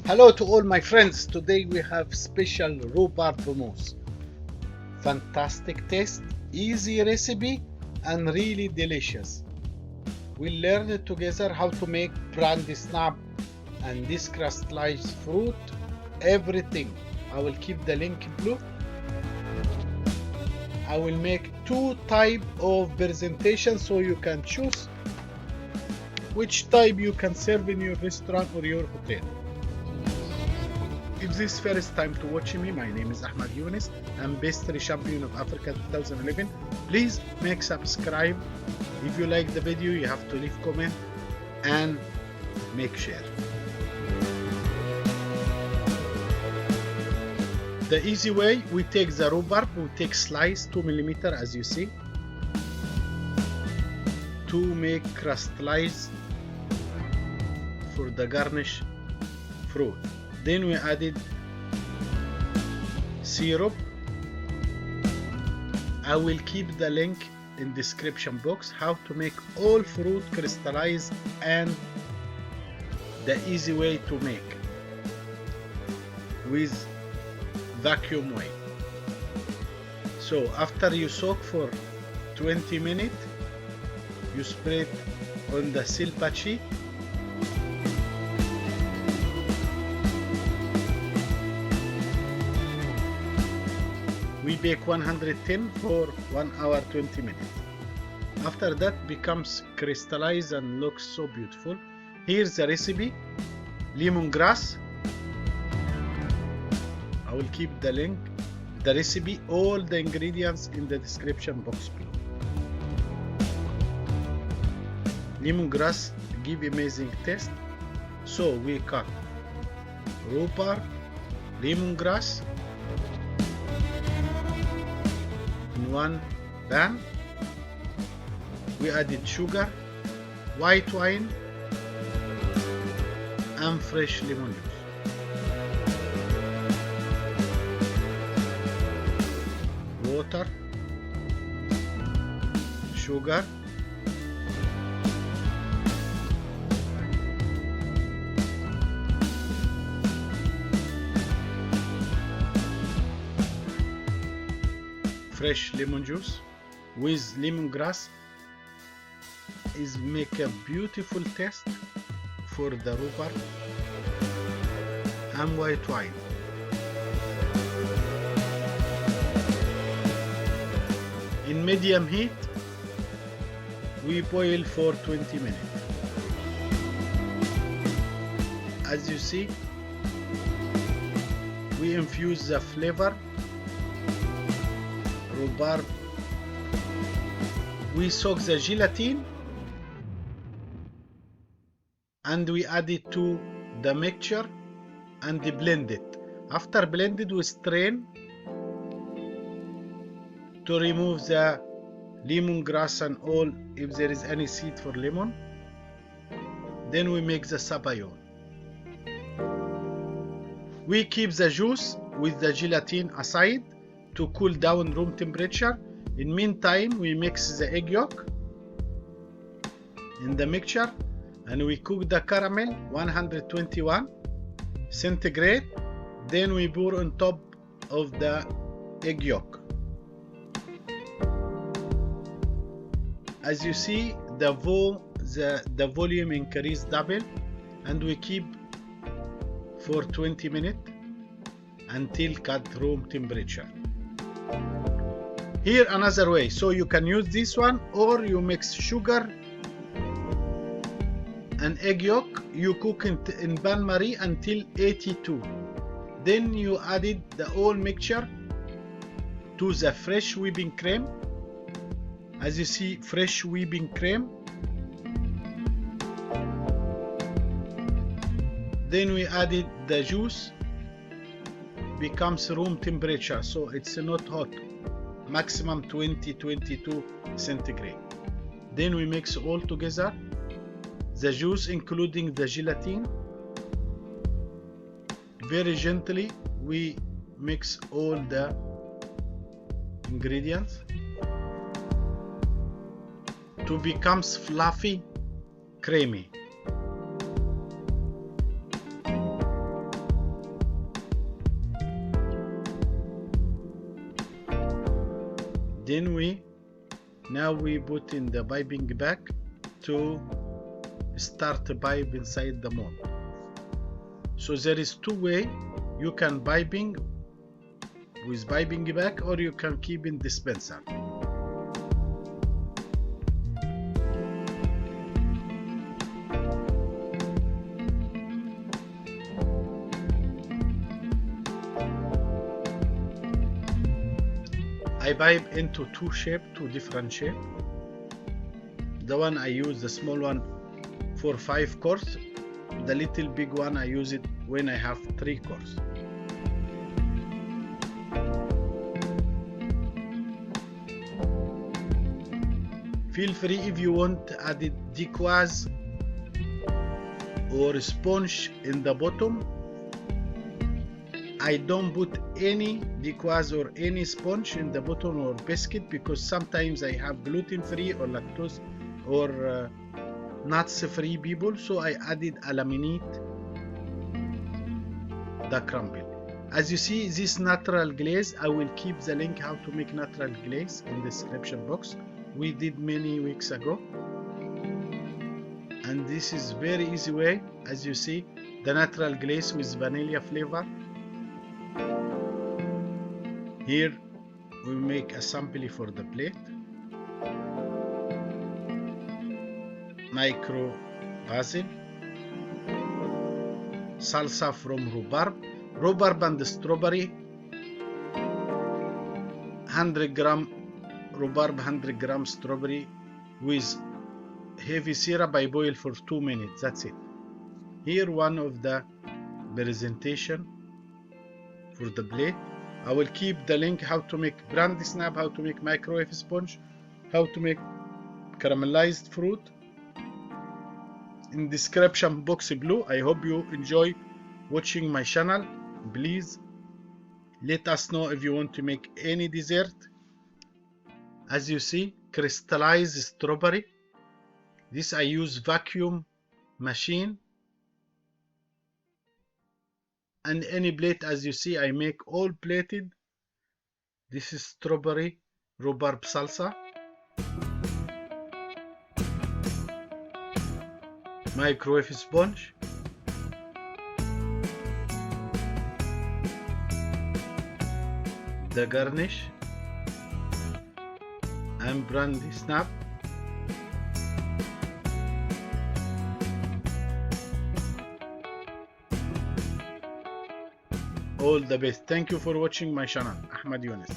Hello to all my friends. Today we have special rhubarb mousse. Fantastic taste, easy recipe and really delicious. We'll learn together how to make brandy snap and this crystallized fruit, everything. I will keep the link below. I will make two type of presentation so you can choose which type you can serve in your restaurant or your hotel. If this is first time to watch me, my name is Ahmed Younes. I'm pastry champion of Africa 2011. Please make subscribe. If you like the video, you have to leave comment and make share. The easy way, we take the rhubarb, we take slice 2 mm as you see to make crystallize for the garnish fruit. Then we added syrup. I will keep the link in description box how to make all fruit crystallize and the easy way to make with vacuum way. So after you soak for 20 minutes, you spread on the silpachi. We bake 110 for 1 hour 20 minutes. After that becomes crystallized and looks so beautiful. Here's the recipe. Lemongrass. I will keep the link, the recipe, all the ingredients in the description box below. Lemongrass give amazing taste. So we cut rhubarb, lemongrass in one pan. We added sugar, white wine and fresh lemon juice. Water, sugar, fresh lemon juice with lemongrass is make a beautiful taste for the rhubarb and white wine. In medium heat, we boil for 20 minutes. As you see, we infuse the flavor, rhubarb. We soak the gelatin and we add it to the mixture and blend it. After blended, we strain to remove the lemongrass and all if there is any seed for lemon. Then we make the sabayon. We keep the juice with the gelatin aside to cool down room temperature. In meantime, we mix the egg yolk in the mixture and we cook the caramel 121 centigrade. Then we pour on top of the egg yolk. As you see, the volume increased double and we keep for 20 minutes until cut room temperature. Here another way, so you can use this one or you mix sugar and egg yolk. You cook in bain-marie until 82. Then you added the whole mixture to the fresh whipping cream. As you see, fresh whipping cream. Then we added the juice, becomes room temperature, so it's not hot, maximum 20-22 centigrade. Then we mix all together, the juice including the gelatin. Very gently we mix all the ingredients to becomes fluffy, creamy. Then we put in the piping bag to start the pipe inside the mold. So there is two ways you can piping with piping bag, or you can keep in dispenser. I pipe into two different shape. The one I use, the small one, for 5 cores. The little big one I use it when I have 3 cores. Feel free if you want to add decoys or sponge in the bottom. I don't put any decoys or any sponge in the bottom or biscuit because sometimes I have gluten-free or lactose or nuts-free people, so I added a laminate the crumble. As you see, this natural glaze, I will keep the link how to make natural glaze in the description box. We did many weeks ago, and this is very easy way. As you see, the natural glaze with vanilla flavor. Here we make a sample for the plate. Micro basil, salsa from rhubarb and strawberry, 100 gram rhubarb, 100 gram strawberry with heavy syrup. I boil for 2 minutes. That's it. Here one of the presentation for the plate. I will keep the link how to make brandy snap, how to make microwave sponge, how to make caramelized fruit in description box below. I hope you enjoy watching my channel. Please let us know if you want to make any dessert. As you see, crystallized strawberry. This I use vacuum machine. And any plate, as you see, I make all plated. This is strawberry rhubarb salsa. Microwave sponge. The garnish. And brandy snap. All the best. Thank you for watching my channel. Ahmed Younes.